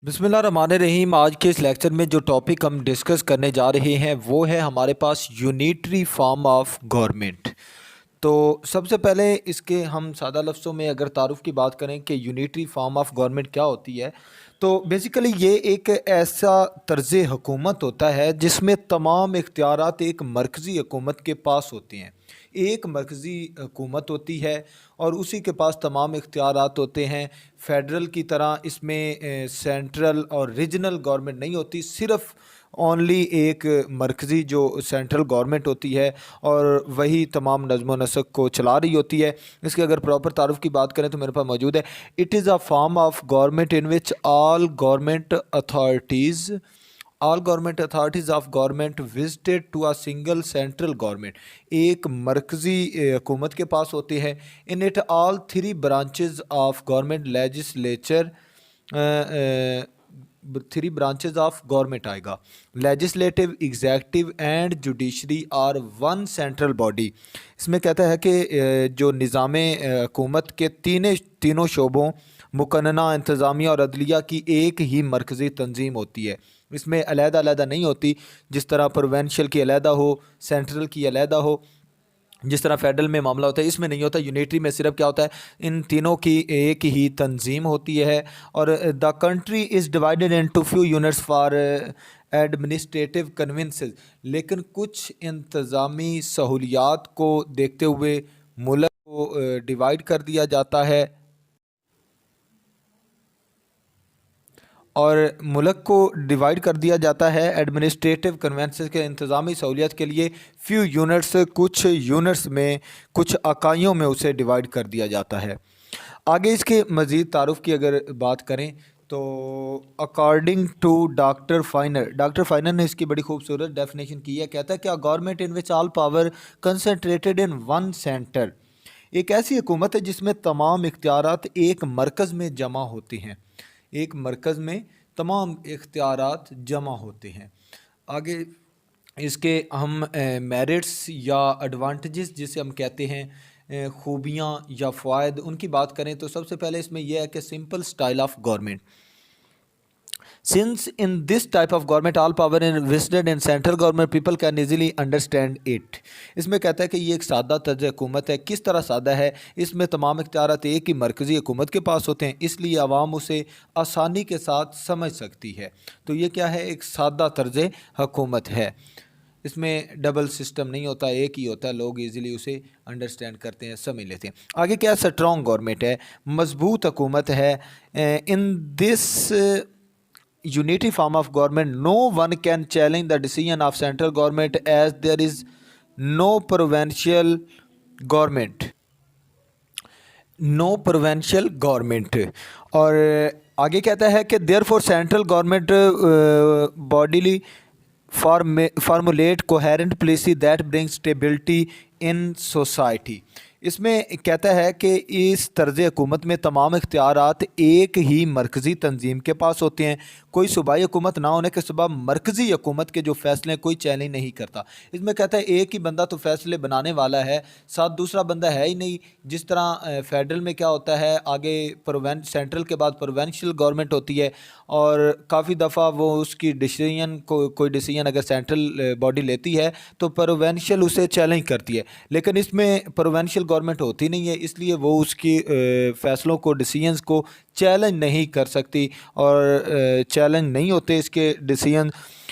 बिस्मिल्लाहिर्रहमानिर्रहीम। आज के इस लेक्चर में जो टॉपिक हम डिस्कस करने जा रहे हैं वो है हमारे पास यूनिटरी फॉर्म ऑफ गवर्नमेंट। तो सबसे पहले इसके हम सादा लफ्ज़ों में अगर तारुफ़ की बात करें कि यूनिटरी फॉर्म ऑफ गवर्नमेंट क्या होती है, तो बेसिकली ये एक ऐसा तर्ज़ हुकूमत होता है जिसमें तमाम इख्तियारात एक मरकज़ी हुकूमत के पास होते हैं। एक मरकज़ी हुकूमत होती है और उसी के पास तमाम इख्तियारात होते हैं। फेडरल की तरह इसमें सेंट्रल और रीजनल गवर्नमेंट नहीं होती, सिर्फ़ ओनली एक मरकज़ी जो सेंट्रल गवर्नमेंट होती है और वही तमाम नज़्म व नस्क को चला रही होती है। इसके अगर प्रॉपर तारुफ़ की बात करें तो मेरे पास मौजूद है। It is a form of government in which all government authorities of government visited to a single central government. एक मरकज़ी हुकूमत के पास होते हैं। In it all three branches of government legislature, three branches of government आएगा। Legislative, executive and judiciary are one central body. इसमें कहता है कि जो निज़ाम हुकूमत के तीनों शोबों मुकन्ना, इंतज़ामिया और अदलिया की एक ही मरकज़ी तंजीम होती है। इसमें अलहदा नहीं होती, जिस तरह प्रोवेंशियल की अलहदा हो, सेंट्रल की अलहदा हो, जिस तरह फेडरल में मामला होता है, इसमें नहीं होता। यूनिटरी में सिर्फ क्या होता है, इन तीनों की एक ही तंजीम होती है। और the country is divided into few units for administrative conveniences. लेकिन कुछ इंतज़ामी सहूलियात को देखते हुए मुल्क को डिवाइड कर दिया जाता है और मुल्क को डिवाइड कर दिया जाता है एडमिनिस्ट्रेटिव कन्वेंसेस के इंतज़ामी सहूलियत के लिए। फ्यू यूनिट्स, कुछ यूनिट्स में, कुछ इकाइयों में उसे डिवाइड कर दिया जाता है। आगे इसके मज़ीद तारुफ़ की अगर बात करें तो अकॉर्डिंग टू डॉक्टर फाइनर ने इसकी बड़ी खूबसूरत डेफिनेशन की है। कहता है कि a government in which all power concentrated in one centre. एक ऐसी हुकूमत है जिसमें तमाम इख्तियारात एक मरकज़ में जमा होते हैं। एक मरकज़ में तमाम इख्तियारात जमा होते हैं। आगे इसके हम मेरिट्स या एडवांटेजेस जिसे हम कहते हैं, खूबियाँ या फ़वाइद, उनकी बात करें तो सबसे पहले इसमें यह है कि simple style of government. Since in this type of government all power is vested in central government, people can easily understand it। इसमें कहता है कि ये एक सादा तर्ज हुकूमत है। किस तरह सादा है? इसमें तमाम इख्तियारात एक ही मरकज़ी हुकूमत के पास होते हैं, इसलिए आवाम उसे आसानी के साथ समझ सकती है। तो ये क्या है? एक सादा तर्ज हुकूमत है। इसमें डबल सिस्टम नहीं होता, एक ही होता है। लोग इजीली उसे अंडरस्टैंड करते हैं, समझ लेते हैं। आगे क्या? स्ट्रॉन्ग गवर्नमेंट है, मजबूत हुकूमत है। In this unity form of government, no one can challenge the decision of central government as there is no provincial government, no provincial government. और आगे कहता है कि therefore central government bodily formulate coherent policy that bring stability in society. इसमें कहता है कि इस तर्ज हुकूमत में तमाम इख्तियारात एक ही मरकज़ी तंजीम के पास होते हैं। कोई सूबाई हुकूमत ना होने के सबब मरकज़ी हुकूमत के जो फ़ैसले कोई चैलेंज नहीं करता। इसमें कहता है एक ही बंदा तो फ़ैसले बनाने वाला है, साथ दूसरा बंदा है ही नहीं। जिस तरह फेडरल में क्या होता है, आगे सेंट्रल के बाद प्रोवेंशियल गवर्नमेंट होती है और काफ़ी दफ़ा वो उसकी डिसीजन को, कोई डिसीजन अगर सेंट्रल बॉडी लेती है तो प्रोवेंशियल उसे चैलेंज करती है। लेकिन इसमें प्रोवेंशियल गवर्नमेंट होती नहीं है, इसलिए वो उसकी फ़ैसलों को, डिसीजंस को चैलेंज नहीं कर सकती और चैलेंज नहीं होते इसके डिसीजन।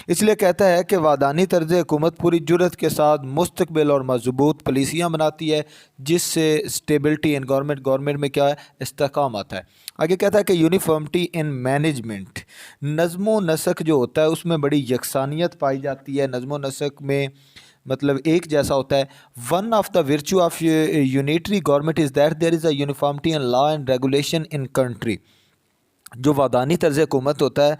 इसलिए कहता है कि वादानी तर्ज हुकूमत पूरी जुर्रत के साथ मुस्तकबिल और मजबूत पॉलिसियाँ बनाती है, जिससे स्टेबिलिटी इन गवर्नमेंट में क्या है? इस्तेहकाम आता है। आगे कहता है कि यूनिफॉर्मिटी इन मैनेजमेंट, नज़्म व नस्क जो होता है उसमें बड़ी यकसानियत पाई जाती है। नज़्म व नस्क में मतलब एक जैसा होता है। One of the virtue of unitary government is that there is a uniformity in law and regulation in country. जो वादानी तर्ज हुकूमत होता है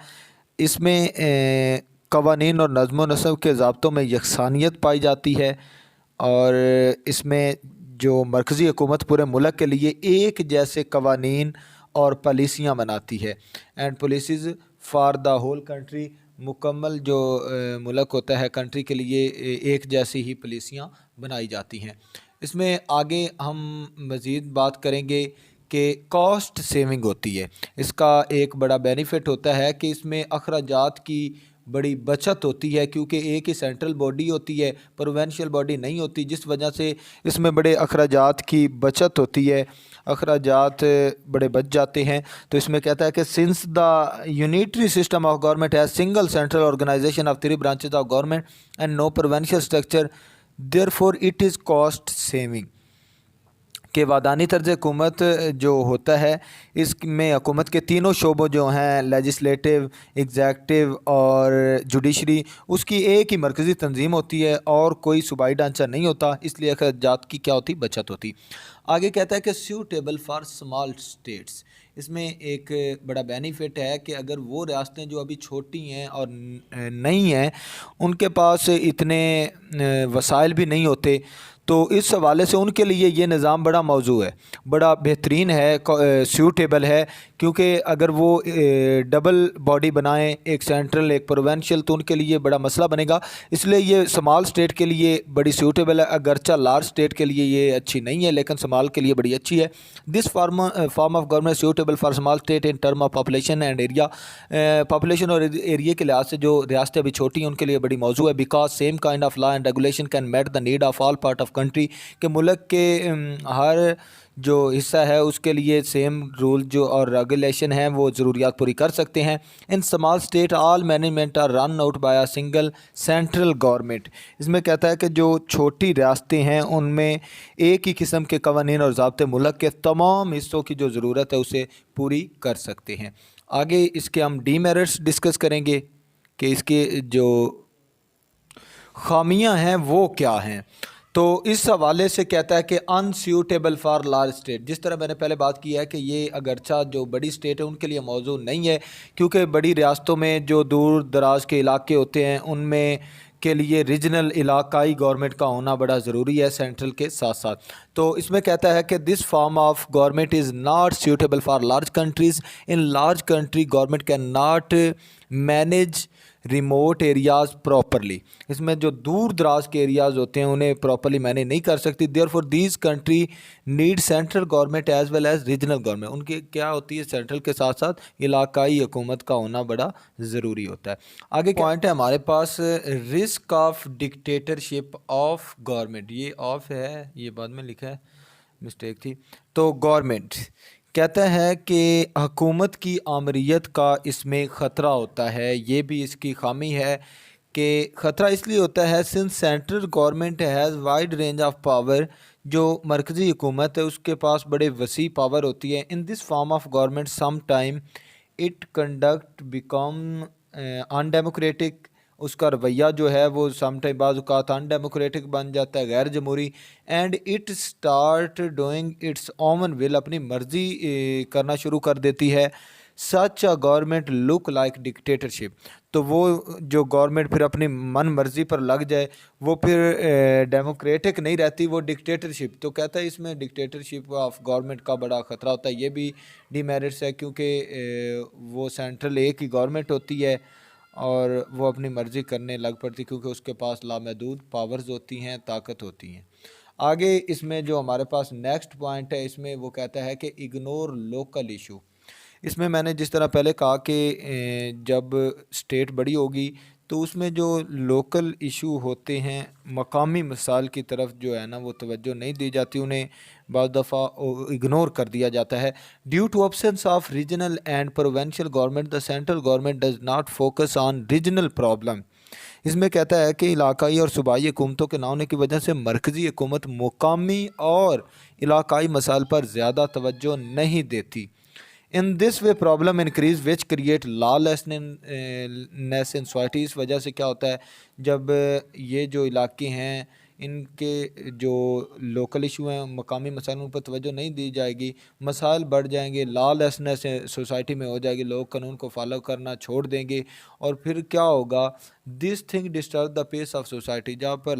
इसमें कवानीन और नज़्म व नस्क के ज़ाब्तों में यकसानियत पाई जाती है और इसमें जो मरकज़ी हुकूमत पूरे मुल्क के लिए एक जैसे कवानीन और पॉलिसियाँ बनाती है। And policies for the whole country, मुकम्मल जो मुल्क होता है कंट्री के लिए एक जैसी ही पॉलिसियाँ बनाई जाती हैं। इसमें आगे हम मज़ीद बात करेंगे कि कॉस्ट सेविंग होती है। इसका एक बड़ा बेनिफिट होता है कि इसमें अखराजात की बड़ी बचत होती है, क्योंकि एक ही सेंट्रल बॉडी होती है, प्रोविंशियल बॉडी नहीं होती, जिस वजह से इसमें बड़े अखराजात की बचत होती है, अखराजात बड़े बच जाते हैं। तो इसमें कहता है कि since the unitary system of government has single central organisation of 3 branches of government and no provincial structure, therefore it is cost saving. कि वादानी तर्ज हुकूमत जो होता है, इसमें हुकूमत के तीनों शोबों जो हैं, लेजिस्लेटिव, एग्जेक्टिव और जुडिशरी, उसकी एक ही मरकज़ी तंजीम होती है और कोई सूबाई ढांचा नहीं होता, इसलिए अखराजात की क्या होती, बचत होती। आगे कहता है कि सूटेबल फॉर स्मॉल स्टेट्स। इसमें एक बड़ा बेनिफिट है कि अगर वो रियासतें जो अभी छोटी हैं और नहीं हैं, उनके पास इतने वसाइल भी नहीं होते, तो इस हवाले से उनके लिए ये निज़ाम बड़ा मौजू है, बड़ा बेहतरीन है, सूटेबल है। क्योंकि अगर वो डबल बॉडी बनाएं, एक सेंट्रल एक प्रोविंशियल, तो उनके लिए बड़ा मसला बनेगा। इसलिए ये स्मॉल स्टेट के लिए बड़ी सूटेबल है, अगरचा लार्ज स्टेट के लिए ये अच्छी नहीं है, लेकिन स्मॉल के लिए बड़ी अच्छी है। This form of government suitable for small state in term of population and area. Population और एरिया के लिहाज से जो रियासतें अभी छोटी हैं उनके लिए बड़ी मौजू है। Because same kind of law and regulation can met the need of all part of country, के मुल्क के हर जो हिस्सा है उसके लिए सेम रूल जो और रेगुलेशन है वो ज़रूरियात पूरी कर सकते हैं। In small state all management are run out by a single central government. इसमें कहता है कि जो छोटी रियासतें हैं उनमें एक ही किस्म के कवानीन और ज़ाब्ते मुल्क के तमाम हिस्सों की जो ज़रूरत है उसे पूरी कर सकते हैं। आगे इसके हम डीमेरिट्स डिस्कस करेंगे कि इसके जो खामियां हैं वो क्या हैं। तो इस हवाले से कहता है कि अनसूटेबल फॉर लार्ज स्टेट। जिस तरह मैंने पहले बात की है कि ये अगरचा जो बड़ी स्टेट है उनके लिए मौजू नहीं है, क्योंकि बड़ी रियासतों में जो दूर दराज के इलाके होते हैं उनमें के लिए रीजनल इलाकाई गवर्नमेंट का होना बड़ा ज़रूरी है सेंट्रल के साथ साथ। तो इसमें कहता है कि this form of government is not suitable for large countries. In large country government can not manage remote areas properly. इसमें जो दूर दराज के एरियाज़ होते हैं उन्हें प्रॉपरली मैनेज नहीं कर सकती। Therefore these country need central government as well as regional government. उनकी क्या होती है, सेंट्रल के साथ साथ इलाकाई हुकूमत का होना बड़ा ज़रूरी होता है। आगे पॉइंट है हमारे पास risk of dictatorship of government. ये ऑफ है, ये बाद में लिखा है, मिस्टेक थी। तो गवर्नमेंट कहता है कि हुकूमत की आमरीत का इसमें ख़तरा होता है। ये भी इसकी खामी है कि ख़तरा इसलिए होता है since central government has wide range of power. जो मरकज़ी हुकूमत है उसके पास बड़े वसी पावर होती है। In this form of government some time it conduct become undemocratic. उसका रवैया जो है वो समटाइम बाज़ अनडेमोक्रेटिक बन जाता है, गैर जमहूरी। And it start doing its own will, अपनी मर्ज़ी करना शुरू कर देती है। Such a government look like dictatorship. तो वो जो गवर्नमेंट फिर अपनी मन मर्ज़ी पर लग जाए वो फिर डेमोक्रेटिक नहीं रहती, वो डिक्टेटरशिप। तो कहता है इसमें डिक्टेटरशिप ऑफ गवर्नमेंट का बड़ा ख़तरा होता है। ये भी डीमेरिट्स है, क्योंकि वो सेंट्रल एक ही गवर्नमेंट होती है और वो अपनी मर्ज़ी करने लग पड़ती, क्योंकि उसके पास लामहदूद पावर्स होती हैं, ताकत होती हैं। आगे इसमें जो हमारे पास नेक्स्ट पॉइंट है, इसमें वो कहता है कि इग्नोर लोकल इशू। इसमें मैंने जिस तरह पहले कहा कि जब स्टेट बड़ी होगी तो उसमें जो लोकल इशू होते हैं, मकामी मसाइल की तरफ जो है ना वो तवज्जो नहीं दी जाती, उन्हें बहुत दफ़ा इग्नोर कर दिया जाता है। Due to absence of regional and provincial government the central government does not focus on regional problem. इसमें कहता है कि इलाकाई और सूबाई हुकूमतों के ना होने की वजह से मरकज़ी हुकूमत मुकामी और इलाकाई मसाइल पर ज़्यादा तवज्जो नहीं देती। In this way problem increase which create lawlessness in society. इस वजह से क्या होता है, जब ये जो इलाके हैं इनके जो लोकल इशू हैं, मकामी मसाइलों पर तवज्जो नहीं दी जाएगी, मसाइल बढ़ जाएंगे, लॉलेसनेस सोसाइटी में हो जाएगी, लोग कानून को फॉलो करना छोड़ देंगे और फिर क्या होगा, this thing disturb the peace of society. जहाँ पर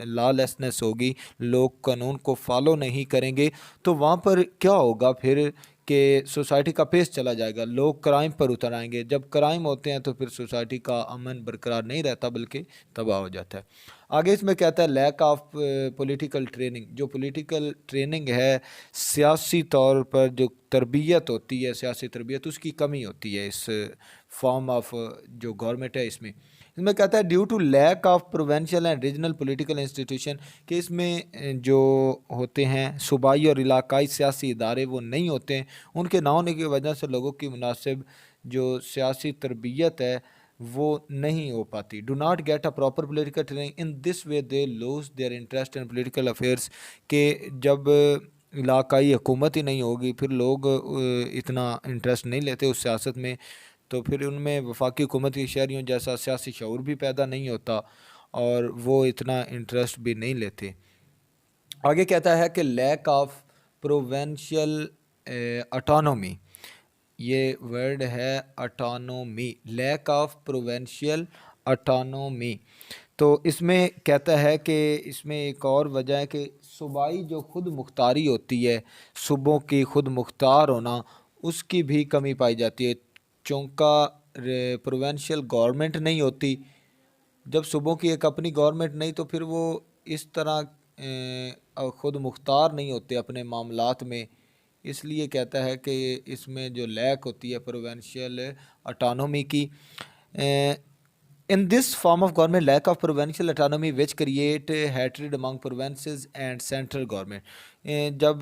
लॉलेसनेस होगी, लोग कानून को फॉलो नहीं करेंगे, तो वहाँ पर क्या होगा फिर कि सोसाइटी का पेस चला जाएगा, लोग क्राइम पर उतर आएंगे। जब क्राइम होते हैं तो फिर सोसाइटी का अमन बरकरार नहीं रहता बल्कि तबाह हो जाता है। आगे इसमें कहता है लैक ऑफ पॉलिटिकल ट्रेनिंग। जो पॉलिटिकल ट्रेनिंग है, सियासी तौर पर जो तरबियत होती है, सियासी तरबियत, उसकी कमी होती है इस फॉर्म ऑफ जो गवर्नमेंट है इसमें। इसमें कहता है due to lack of provincial and regional political institution, कि इसमें जो होते हैं सूबाई और इलाकाई सियासी इदारे वो नहीं होते हैं। उनके ना होने की वजह से लोगों की मुनासिब जो सियासी तरबियत है वो नहीं हो पाती। Do not get a proper political training, in this way they lose their interest in political affairs. के जब इलाकाई हुकूमत ही नहीं होगी फिर लोग इतना इंटरेस्ट नहीं लेते उस सियासत में, तो फिर उनमें वफाकी हुकूमत के शहरियों जैसा सियासी शऊर भी पैदा नहीं होता और वो इतना इंटरेस्ट भी नहीं लेते। आगे कहता है कि लैक ऑफ प्रोवेंशियल ऑटोनोमी, ये वर्ड है autonomy, lack of provincial autonomy. तो इसमें कहता है कि इसमें एक और वजह है कि सूबाई जो खुद मुख्तारी होती है, सूबों की खुद मुख्तार होना, उसकी भी कमी पाई जाती है। चूँकि प्रोवेंशियल गवर्नमेंट नहीं होती, जब सूबों की एक अपनी गवर्नमेंट नहीं तो फिर वो इस तरह ख़ुद मुख्तार नहीं होते अपने मामलात में। इसलिए कहता है कि इसमें जो लैक होती है प्रोवेंशियल ऑटोनोमी की। In this form of government lack of provincial autonomy which create hatred among provinces and central government. जब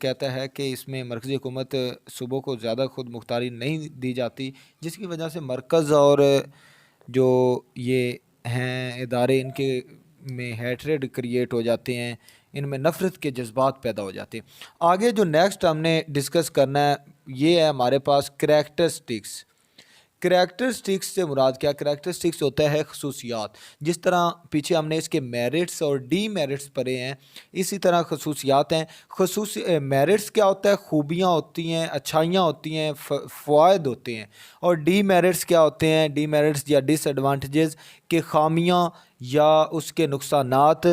कहता है कि इसमें मरकज़ी हुकूमत सूबों को ज़्यादा खुद मुख्तारी नहीं दी जाती, जिसकी वजह से मरकज़ और जो ये हैं इदारे, इनके में हैट्रेड क्रिएट हो जाते हैं, इनमें नफ़रत के जज्बात पैदा हो जाते हैं। आगे जो नेक्स्ट हमने डिस्कस करना है ये है हमारे पास करैक्टरिस्टिक्स। करैक्टरिस्टिक्स से मुराद क्या? करैक्टरिस्टिक्स होता है खसूसियात। जिस तरह पीछे हमने इसके मेरिट्स और डीमेरिट्स पढ़े हैं, इसी तरह खसूसियात हैं। खसूस मेरिट्स क्या होता है? खूबियाँ होती हैं, अच्छाइयाँ होती हैं, फ़वाइद होते हैं। और डीमेरिट्स क्या होते हैं? डीमेरिट्स या डिसएडवांटेजेस के खामियाँ या उसके नुकसानात।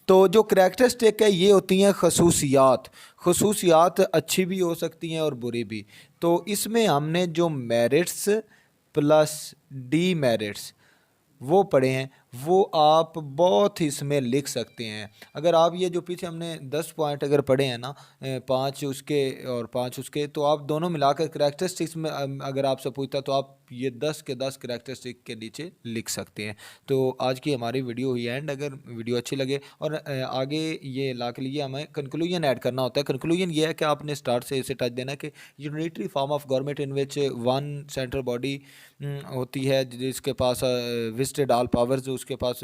तो जो करैक्टरिस्टिक है ये होती हैं खसूसियात। खसूसियात अच्छी भी हो सकती हैं और बुरी भी। तो इसमें हमने जो मेरिट्स प्लस डीमेरिट्स वो पढ़े हैं, वो आप बहुत ही इसमें लिख सकते हैं। अगर आप ये जो पीछे हमने 10 पॉइंट अगर पढ़े हैं ना, 5 उसके और 5 उसके, तो आप दोनों मिलाकर करैक्टरिस्टिक्स में अगर आपसे पूछता तो आप ये 10 के 10 करैक्टरिस्टिक के नीचे लिख सकते हैं। तो आज की हमारी वीडियो ही एंड। अगर वीडियो अच्छी लगे और आगे ये ला के लिए हमें कंक्लूजन ऐड करना होता है। कंक्लूजन ये है कि आपने स्टार्ट से इसे टच देना कि unitary form of government in which one central body होती है जिसके पास विजिटेड ऑल पावर्स, उसके पास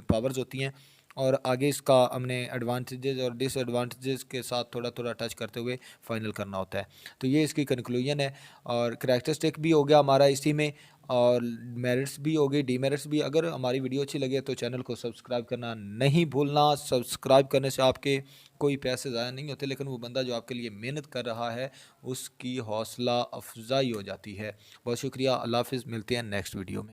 पावर्स होती हैं। और आगे इसका हमने एडवांटेजेस और डिसएडवांटेजेस के साथ थोड़ा थोड़ा टच करते हुए फाइनल करना होता है। तो ये इसकी कंक्लूजन है। और करैक्टरिस्टिक भी हो गया हमारा इसी में, और मेरिट्स भी हो गई, डीमेरिट्स भी। अगर हमारी वीडियो अच्छी लगे तो चैनल को सब्सक्राइब करना नहीं भूलना। सब्सक्राइब करने से आपके कोई पैसे ज़ाया नहीं होते, लेकिन वो बंदा जो आपके लिए मेहनत कर रहा है उसकी हौसला अफजाई हो जाती है। बहुत शुक्रिया। अल्लाह हाफ़िज़। मिलते हैं नेक्स्ट वीडियो में।